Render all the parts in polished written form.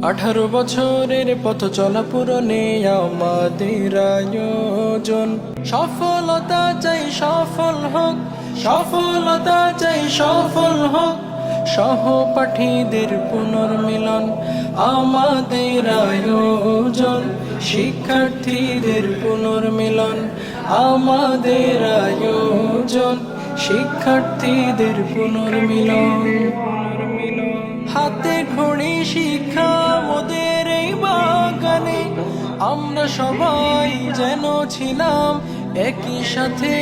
18 বছরের পথ চলা পূরণে আমাদের আয়োজন। সফলতা চাই সফল হোক, সফলতা চাই সফল হোক, সহপাঠীদের পুনর্মিলন আমাদের আয়োজন। শিক্ষার্থীদের পুনর্মিলন আমাদের আয়োজন, শিক্ষার্থীদের পুনর্মিলন। হাতে খড়ি শিক্ষা মোদের এই বাগানে, আমরা সবাই যেন ছিলাম একই সাথে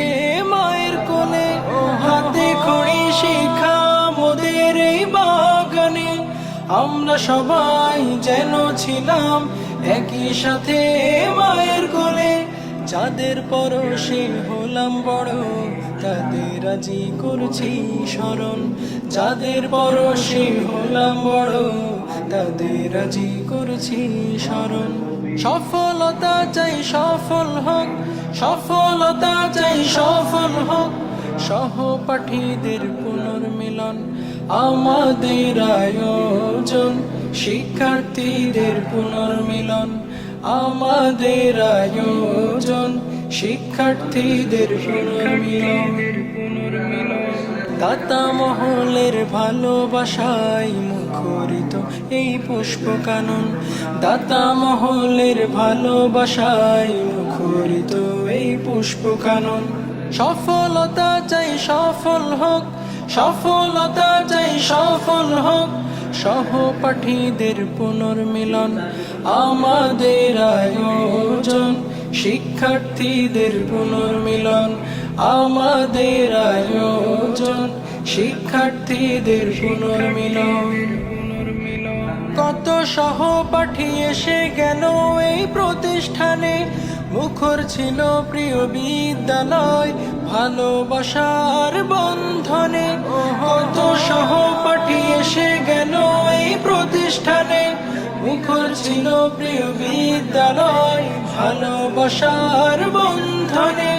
মায়ের কোলে। হাতে খড়ি শিক্ষা মোদের এই বাগানে, আমরা সবাই যেন ছিলাম একই সাথে মায়ের কোলে। যাদের পরশে হলাম বড় তাদের আজি করছি স্মরণ, যাদের পরশে হলাম বড় তাদের আজি করছি স্মরণ। সফলতা চাই সফল হোক, সফলতা চাই সফল হোক, সহপাঠীদের পুনর্মিলন আমাদের আয়োজন। শিক্ষার্থীদের পুনর্মিলন আমাদের আয়োজন, শিক্ষার্থীদের পুনর্মিলন। দাতা মহলের ভালোবাসায় মুখরিত এই পুষ্পকানন, দাতা মহলের ভালোবাসায় মুখরিত এই পুষ্পকানন। সফলতা চাই সফল হোক, সফলতা চাই সফল হোক, সহপাঠীদের পুনর্মিলন আমাদের আয়োজন। শিক্ষার্থীদের পুনর্মিলন আমাদের আয়োজন, শিক্ষার্থীদের পুনর্মিলন। কত সহপাঠী এসে গেল এই প্রতিষ্ঠানে, মুখর ছিল প্রিয় বিদ্যালয় ভালোবাসার বন্ধনে। কত সহপাঠী এসে গেল এই প্রতিষ্ঠানে, মুখর ছিল প্রিয় বিদ্যালয় ভালোবাসার বন্ধনে।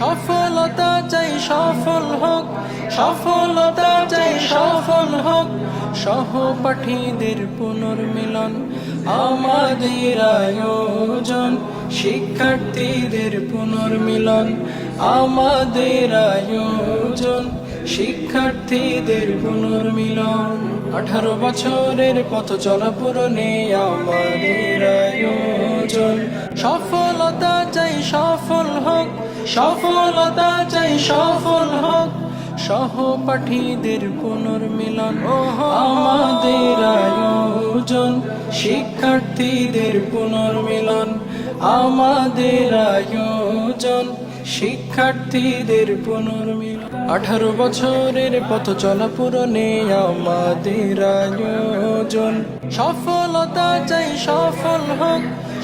সফলতা চাই সফল হোক, সফলতা চাই সফল হোক, সহপাঠীদের পুনর্মিলন আমাদের আয়োজন। শিক্ষার্থীদের পুনর্মিলন আমাদের আয়োজন, শিক্ষার্থীদের পুনর্মিলন। 18 বছরের পথ চলা পূরণে আমাদের আয়োজন। সফলতা চাই সফল হোক, সফলতা চাই সফল হোক, সহপাঠীদের পুনর্মিলন আমাদের আয়োজন। শিক্ষার্থীদের পুনর্মিলন আমাদের আয়োজন, শিক্ষার্থীদের পুনর্মিলন। 18 বছরের পথ চলা পূরণে আমাদের আয়োজন। সফলতা চাই সফল হোক,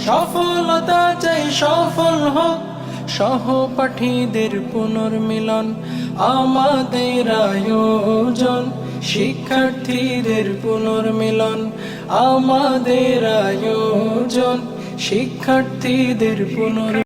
সফলতা চাই সফল হোক, সহপাঠীদের পুনর্মিলন আমাদের আয়োজন। শিক্ষার্থীদের পুনর্মিলন আমাদের আয়োজন, শিক্ষার্থীদের পুনর্মিলন।